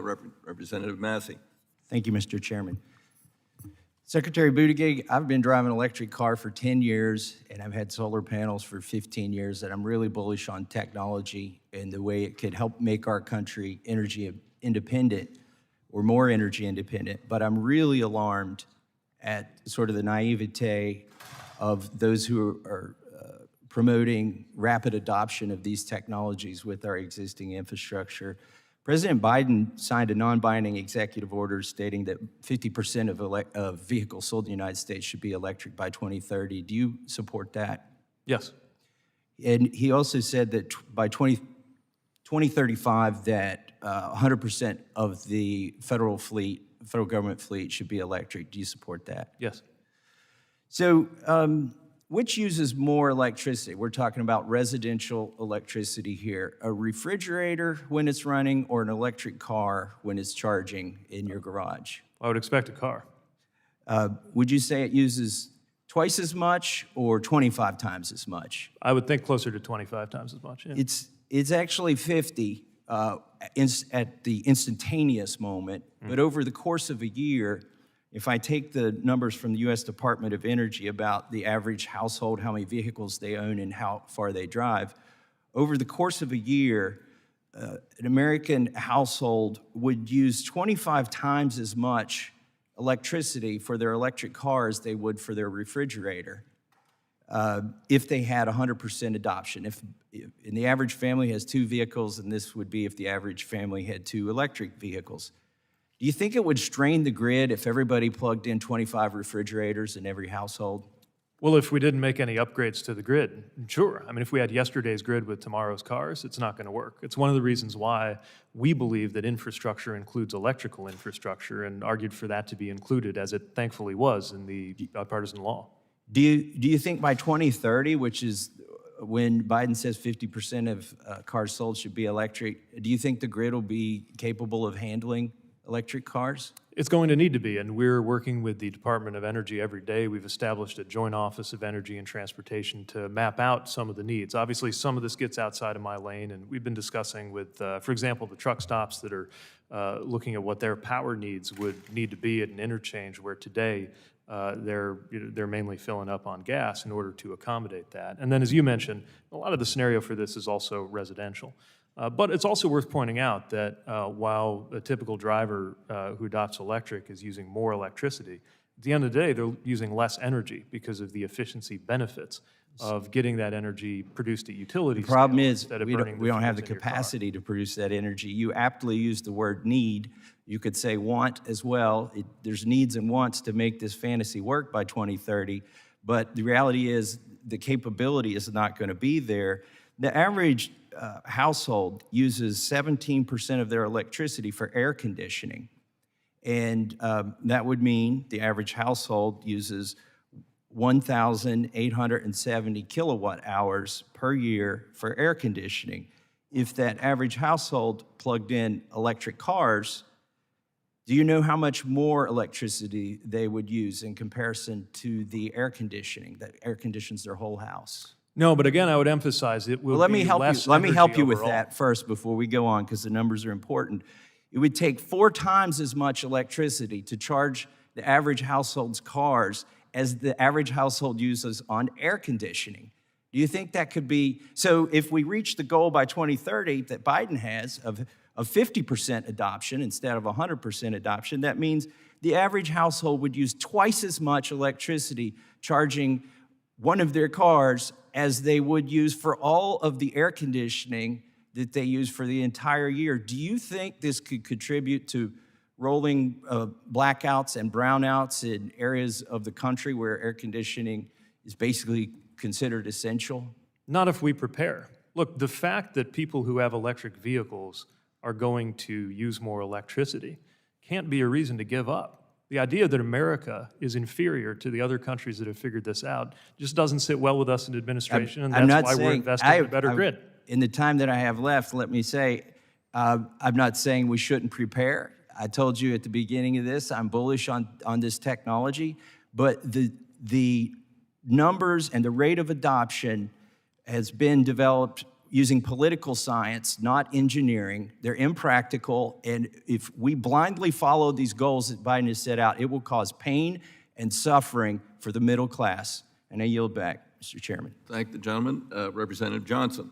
Representative Massey. Thank you, Mr. Chairman. Secretary Buttigieg, I've been driving an electric car for 10 years, and I've had solar panels for 15 years, and I'm really bullish on technology and the way it could help make our country energy independent or more energy independent. But I'm really alarmed at sort of the naivete of those who are promoting rapid adoption of these technologies with our existing infrastructure. President Biden signed a non-binding executive order stating that 50% of vehicles sold in the United States should be electric by 2030. Do you support that? Yes. And he also said that by 2035 that 100% of the federal government fleet should be electric. Do you support that? Yes. So which uses more electricity? We're talking about residential electricity here. A refrigerator when it's running or an electric car when it's charging in your garage? I would expect a car. Would you say it uses twice as much or 25 times as much? I would think closer to 25 times as much. Yeah. It's actually 50 at the instantaneous moment, but over the course of a year, if I take the numbers from the U.S. Department of Energy about the average household, how many vehicles they own and how far they drive, over the course of a year, an American household would use 25 times as much electricity for their electric car as they would for their refrigerator if they had 100% adoption. And the average family has 2 vehicles, and this would be if the average family had 2 electric vehicles. Do you think it would strain the grid if everybody plugged in 25 refrigerators in every household? Well, if we didn't make any upgrades to the grid, sure. I mean, if we had yesterday's grid with tomorrow's cars, it's not going to work. It's one of the reasons why we believe that infrastructure includes electrical infrastructure and argued for that to be included, as it thankfully was in the bipartisan law. Do you think by 2030, which is when Biden says 50% of cars sold should be electric, do you think the grid will be capable of handling electric cars? It's going to need to be, and we're working with the Department of Energy every day. We've established a joint office of energy and transportation to map out some of the needs. Obviously, some of this gets outside of my lane, and we've been discussing with, for example, the truck stops that are looking at what their power needs would need to be at an interchange where today they're mainly filling up on gas in order to accommodate that. And then, as you mentioned, a lot of the scenario for this is also residential. But it's also worth pointing out that while a typical driver who adopts electric is using more electricity, at the end of the day, they're using less energy because of the efficiency benefits of getting that energy produced at utility The problem scale is instead of we burning don't have the fuels in your car. capacity to produce that energy. You aptly used the word need. You could say want as well. There's needs and wants to make this fantasy work by 2030, but the reality is the capability is not going to be there. The average household uses 17% of their electricity for air conditioning. And that would mean the average household uses 1,870 kilowatt hours per year for air conditioning. If that average household plugged in electric cars, do you know how much more electricity they would use in comparison to the air conditioning that air conditions their whole house? No, but again, I would emphasize it will Well, let me be help less you. Let me help energy you with overall. that first before we go on, because the numbers are important. It would take 4 times as much electricity to charge the average household's cars as the average household uses on air conditioning. Do you think that could be? So if we reach the goal by 2030 that Biden has of 50% adoption instead of 100% adoption, that means the average household would use twice as much electricity charging one of their cars as they would use for all of the air conditioning that they use for the entire year. Do you think this could contribute to rolling blackouts and brownouts in areas of the country where air conditioning is basically considered essential? Not if we prepare. Look, the fact that people who have electric vehicles are going to use more electricity can't be a reason to give up. The idea that America is inferior to the other countries that have figured this out just doesn't sit well with us in administration, and that's why we're investing in a better grid. In the time that I have left, let me say, I'm not saying we shouldn't prepare. I told you at the beginning of this, I'm bullish on this technology, but the numbers and the rate of adoption has been developed using political science, not engineering. They're impractical, and if we blindly follow these goals that Biden has set out, it will cause pain and suffering for the middle class. And I yield back, Mr. Chairman. Thank the gentleman. Representative Johnson.